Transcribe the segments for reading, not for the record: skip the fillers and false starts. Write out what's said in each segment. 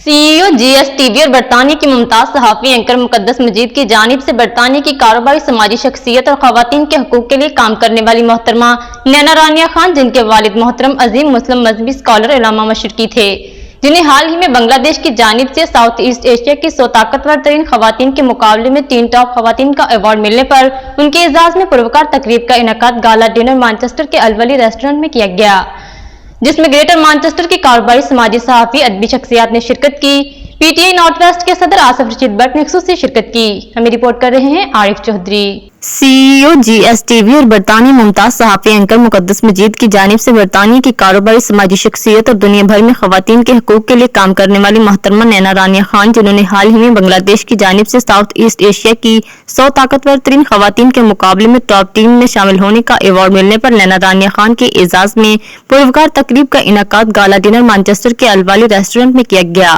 CEO GSTV और बरतानिया की मुमताज सहाफी एंकर मुकद्दस मजीद की जानिब से बरतानिया की कारोबारी समाजी शख्सियत और खवातीन के हकूक के लिए काम करने वाली मोहतरमा नैना रानिया खान, जिनके वालिद मोहतरम अजीम मुस्लिम मजहबी स्कॉलर इलामा मशरकी थे, जिन्हें हाल ही में बांग्लादेश की जानिब से साउथ ईस्ट एशिया की 100 ताकतवर तरीन खवातीन के मुकाबले में 3 टॉप खवातीन का अवार्ड मिलने पर उनके एजाज में पुरवकार तकरीब का इनेकाद गाला डिनर मैनचेस्टर के अलवली रेस्टोरेंट में किया गया, जिसमें ग्रेटर मैनचेस्टर की कारोबारी समाजी सहाफी अदबी शख्सियात ने शिरकत की। PTI नॉर्थ वेस्ट के सदर आसिफ रशीद भट्ट ने खुसूसी शिरकत की। हमें रिपोर्ट कर रहे हैं आरिफ चौधरी। CEO GSTV और बरतानिया मुमताज सहाफी एंकर मुकद्दस मजीद की जानिब से बरतानिया की कारोबारी समाजी शख्सियत और दुनिया भर में खवातीन के हकूक के लिए काम करने वाली मोहतरमा नैना रानिया खान, जिन्होंने हाल ही में बांग्लादेश की जानिब से साउथ ईस्ट एशिया की 100 ताकतवर तरीन खवातीन के मुकाबले में टॉप टीम में शामिल होने का अवार्ड मिलने पर नैना रानिया खान के एजाज में पुरवकार तकरीब का इनेकाद गाला डिनर मैनचेस्टर के अलवाली रेस्टोरेंट में किया गया,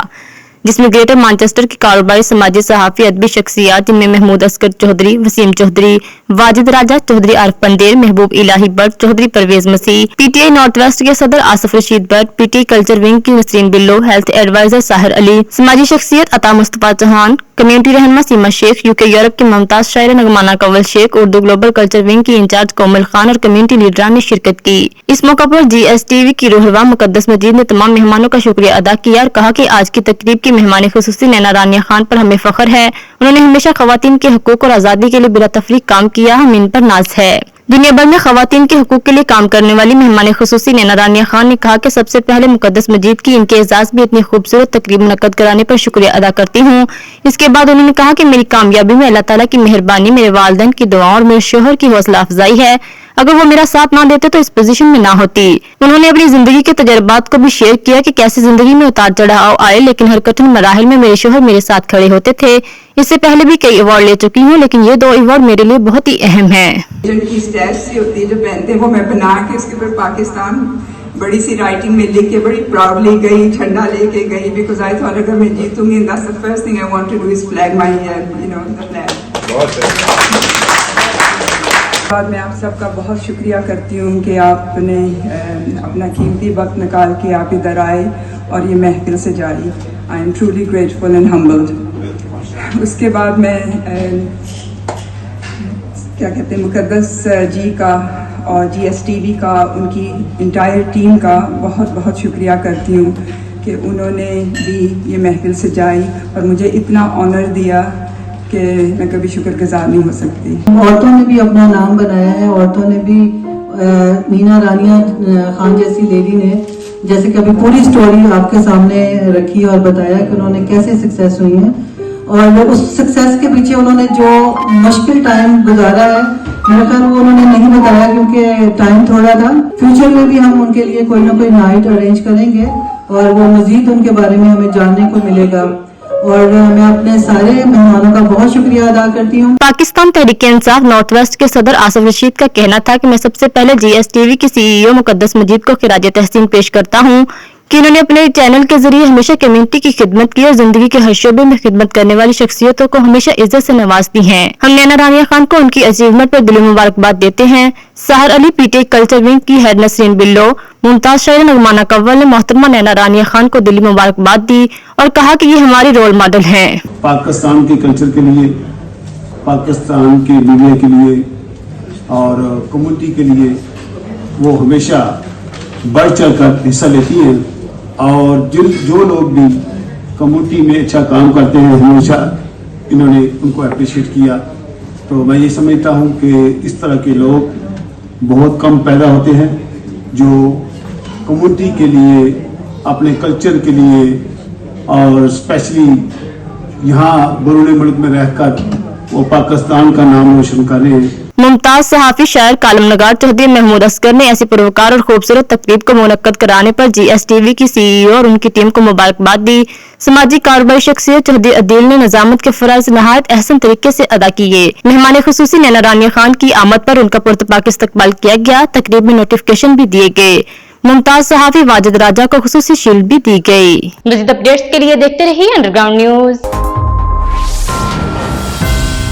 जिसमें ग्रेटर मैनचेस्टर की कारोबारी समाजी सहाफी अदबी शख्सियात जिनमें महमूद असगर चौधरी, वसीम चौधरी, वाजिद राजा चौधरी, आरिफ पंडेर, महबूब इलाही भट्ट चौधरी, परवेज मसीह, PTI नॉर्थ वेस्ट के सदर Asif Rashid Bhatt, PTI culture wing की नसरीन बिल्लो, हेल्थ एडवाइजर साहिर अली, समाजी शख्सियत अता मुस्तफा चौहान, कम्युनिटी रहनमा सीमा शेख, UK यूरोप के मुमताज शायर नगमाना Kanwal Sheikh, Urdu global culture wing की इंचार्ज कोमल खान और कम्युनिटी लीडरान ने शिरकत की। इस मौका पर GSTV की रूहरवा मुकद्दस मजीद ने तमाम मेहमानों का शुक्रिया अदा किया और कहा कि आज की तकरीब की मेहमान खुसूसी नैना रानिया खान पर हमें फख्र है। उन्होंने हमेशा खवातीन के हकूक और आज़ादी के लिए बिला तफरीक काम किया, हम इन पर नाज है। दुनिया भर में खवातीन के हकूक के लिए काम करने वाली मेहमान खुसूसी नैना रानिया खान ने कहा कि सबसे पहले मुकद्दस मजीद की इनके एजाज में इतनी खूबसूरत तकरीब मुनक्कद कराने पर शुक्रिया अदा करती हूँ। इसके बाद उन्होंने कहा कि मेरी कामयाबी में अल्लाह ताला की मेहरबानी, मेरे वालिदैन की दुआओं और मेरे शोहर की हौसला अफजाई है। अगर वो मेरा साथ ना देते तो इस पोजीशन में ना होती। उन्होंने अपनी जिंदगी के तजर्बात को भी शेयर किया कि कैसे जिंदगी में उतार चढ़ाव आए, लेकिन हर कठिन मराहिल में मेरे शोहर मेरे साथ खड़े होते थे। इससे पहले भी कई अवार्ड ले चुकी हूँ, लेकिन ये 2 अवार्ड मेरे लिए बहुत ही अहम है। की स्टेप्स होती है जो पहनते हैं वो मैं बना के उसके ऊपर पाकिस्तान बड़ी सी राइटिंग में लिख के बड़ी प्राउडली गई, झंडा लेके गई, बिकॉज आई थॉट अगर मैं जीतूंगी that's the first thing I want to do is flag my the flag. बाद मैं आप सबका बहुत शुक्रिया करती हूँ कि आपने अपना कीमती वक्त निकाल के आप इधर आए और ये महफिल से जारी। I am truly grateful and humbled. उसके बाद मैं क्या कहते हैं मुकद्दस जी का और GSTV का, उनकी इंटायर टीम का बहुत बहुत शुक्रिया करती हूँ कि उन्होंने भी ये महफिल से जाई और मुझे इतना ऑनर दिया कि मैं कभी शुक्रगुजार नहीं हो सकती। औरतों ने भी अपना नाम बनाया है, औरतों ने भी नैना रानिया खान जैसी लेडी ने जैसे कि अभी पूरी स्टोरी आपके सामने रखी और बताया कि उन्होंने कैसे सक्सेस हुई है और उस सक्सेस के पीछे उन्होंने जो मुश्किल टाइम गुजारा है, मेरा ख्याल वो उन्होंने नहीं बताया क्योंकि टाइम थोड़ा था। फ्यूचर में भी हम उनके लिए कोई ना कोई नाइट अरेंज करेंगे और वो मजीद उनके बारे में हमें जानने को मिलेगा और मैं अपने सारे मेहमानों का बहुत शुक्रिया अदा करती हूँ। पाकिस्तान तहरीक-ए-इंसाफ नॉर्थ वेस्ट के सदर आसिफ रशीद का कहना था कि मैं सबसे पहले GSTV की CEO मुकद्दस मजीद को खिराज तहसीन पेश करता हूँ कि उन्होंने अपने चैनल के जरिए हमेशा कम्युनिटी की खिदमत की और जिंदगी के हर शोबे में खिदमत करने वाली शख्सियतों को हमेशा इज्जत से नवाजती हैं। हम नैना रानिया खान को उनकी अचीवमेंट पर दिली मुबारकबाद देते हैं। Sahir Ali, PTI culture wing की हेड नसरीन बिल्लो, मुमताज शायर नगमाना कंवल ने मोहतरमा नैना रानिया खान को दिली मुबारकबाद दी और कहा कि ये हमारी रोल मॉडल हैं। पाकिस्तान के कल्चर के लिए, पाकिस्तान के मीडिया के लिए और कम्युनिटी के लिए वो हमेशा बढ़ चढ़ कर हिस्सा लेती हैं और जो लोग भी कम्युनिटी में अच्छा काम करते हैं हमेशा इन्होंने उनको अप्रिशिएट किया। तो मैं ये समझता हूँ कि इस तरह के लोग बहुत कम पैदा होते हैं जो कम्युनिटी के लिए, अपने कल्चर के लिए और स्पेशली यहाँ बरूने मुल्क में रहकर वो पाकिस्तान का नाम रोशन कर रहे हैं। मुमताज सहाफी शायर कालम नगार चौधरी महमूद असगर ने ऐसी पुरवकार और खूबसूरत तकरीब को मुनक्कद कराने पर GSTV की CEO और उनकी टीम को मुबारकबाद दी। समाजी कारोबारी शख्सियत चौधरी अदील ने निजामत के फराइज नहायत अहसन तरीके से अदा किए। मेहमान खुसूसी नैना रानिया खान की आमद पर उनका पुरतपाक इस्तकबाल किया गया। तकरीब में नोटिफिकेशन भी दिए गए। मुमताज सहाफी वाजिद राजा को खुसूसी शील्ड भी दी गई। मज़ीद अपडेट्स के लिए देखते रहिए अंडरग्राउंड न्यूज।